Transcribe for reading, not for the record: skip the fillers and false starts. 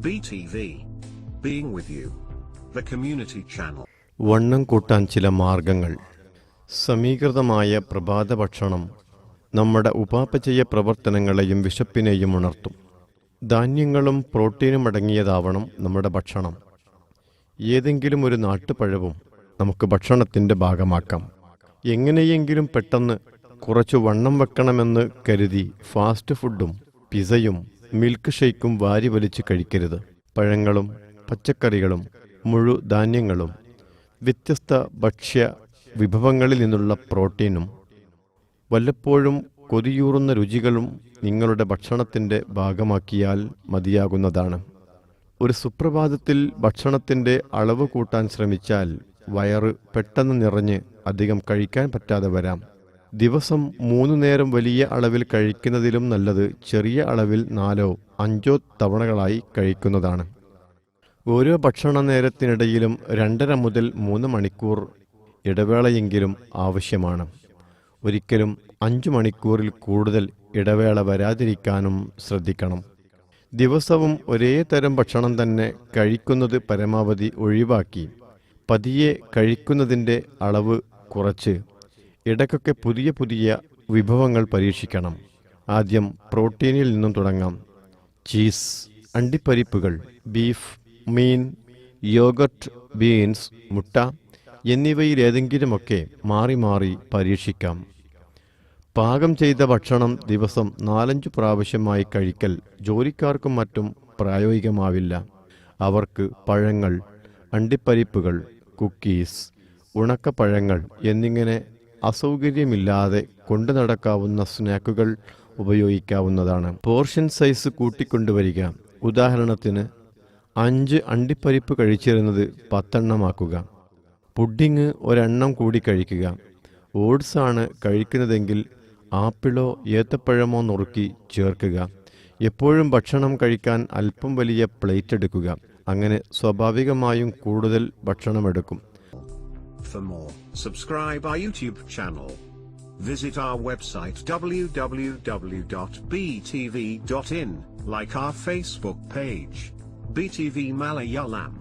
BTV. Being with you. The community channel. വണ്ണം കൂട്ടാൻ ചില മാർഗങ്ങൾ. സമീകൃതമായ പ്രഭാത ഭക്ഷണം നമ്മുടെ ഉപാപചയ പ്രവർത്തനങ്ങളെയും വിശപ്പിനെയും ഉണർത്തും. ധാന്യങ്ങളും പ്രോട്ടീനും അടങ്ങിയതാവണം നമ്മുടെ ഭക്ഷണം. ഏതെങ്കിലും ഒരു നാട്ടുപഴവും നമുക്ക് ഭക്ഷണത്തിൻ്റെ ഭാഗമാക്കാം. എങ്ങനെയെങ്കിലും പെട്ടെന്ന് കുറച്ചു വണ്ണം വെക്കണമെന്ന് കരുതി ഫാസ്റ്റ് ഫുഡും പിസയും മിൽക്ക് ഷേക്കും വാരി വലിച്ച് കഴിക്കരുത്. പഴങ്ങളും പച്ചക്കറികളും മുഴുധാന്യങ്ങളും വ്യത്യസ്ത ഭക്ഷ്യ വിഭവങ്ങളിൽ നിന്നുള്ള പ്രോട്ടീനും വല്ലപ്പോഴും കൊതിയൂറുന്ന രുചികളും നിങ്ങളുടെ ഭക്ഷണത്തിൻ്റെ ഭാഗമാക്കിയാൽ മതിയാകുന്നതാണ്. ഒരു സുപ്രഭാതത്തിൽ ഭക്ഷണത്തിൻ്റെ അളവ് കൂട്ടാൻ ശ്രമിച്ചാൽ വയറ് പെട്ടെന്ന് നിറഞ്ഞ് അധികം കഴിക്കാൻ പറ്റാതെ വരാം. ദിവസം 3 നേരം വലിയ അളവിൽ കഴിക്കുന്നതിലും നല്ലത് ചെറിയ അളവിൽ 4-5 തവണകളായി കഴിക്കുന്നതാണ്. ഓരോ ഭക്ഷണ നേരത്തിനിടയിലും 2.5 മുതൽ 3 മണിക്കൂർ ഇടവേളയെങ്കിലും ആവശ്യമാണ്. ഒരിക്കലും 5 മണിക്കൂറിൽ കൂടുതൽ ഇടവേള വരാതിരിക്കാനും ശ്രദ്ധിക്കണം. ദിവസവും ഒരേ തരം ഭക്ഷണം തന്നെ കഴിക്കുന്നത് പരമാവധി ഒഴിവാക്കി പതിയെ കഴിക്കുന്നതിൻ്റെ അളവ് കുറച്ച് ഇടയ്ക്കൊക്കെ പുതിയ വിഭവങ്ങൾ പരീക്ഷിക്കണം. ആദ്യം പ്രോട്ടീനിൽ നിന്നും തുടങ്ങാം. ചീസ്, അണ്ടിപ്പരിപ്പുകൾ, ബീഫ്, മീൻ, യോഗർട്ട്, ബീൻസ്, മുട്ട എന്നിവയിലേതെങ്കിലുമൊക്കെ മാറി മാറി പരീക്ഷിക്കാം. പാകം ചെയ്ത ഭക്ഷണം ദിവസം 4-5 പ്രാവശ്യമായി കഴിക്കൽ ജോലിക്കാർക്കും മറ്റും പ്രായോഗികമാവില്ല. അവർക്ക് പഴങ്ങൾ, അണ്ടിപ്പരിപ്പുകൾ, കുക്കീസ്, ഉണക്കപ്പഴങ്ങൾ എന്നിങ്ങനെ അസൗകര്യമില്ലാതെ കൊണ്ടു നടക്കാവുന്ന സ്നാക്കുകൾ ഉപയോഗിക്കാവുന്നതാണ്. പോർഷൻ സൈസ് കൂട്ടിക്കൊണ്ടുവരിക. ഉദാഹരണത്തിന് 5 അണ്ടിപ്പരിപ്പ് കഴിച്ചിരുന്നത് 10 എണ്ണമാക്കുക. പുഡിങ് 1 എണ്ണം കൂടി കഴിക്കുക. ഓട്സ് ആണ് കഴിക്കുന്നതെങ്കിൽ ആപ്പിളോ ഏത്തപ്പഴമോ നുറുക്കി ചേർക്കുക. എപ്പോഴും ഭക്ഷണം കഴിക്കാൻ അല്പം വലിയ പ്ലേറ്റ് എടുക്കുക. അങ്ങനെ സ്വാഭാവികമായും കൂടുതൽ ഭക്ഷണമെടുക്കും. For more, subscribe our YouTube channel. Visit our website www.btv.in, like our Facebook page, BTV Malayalam.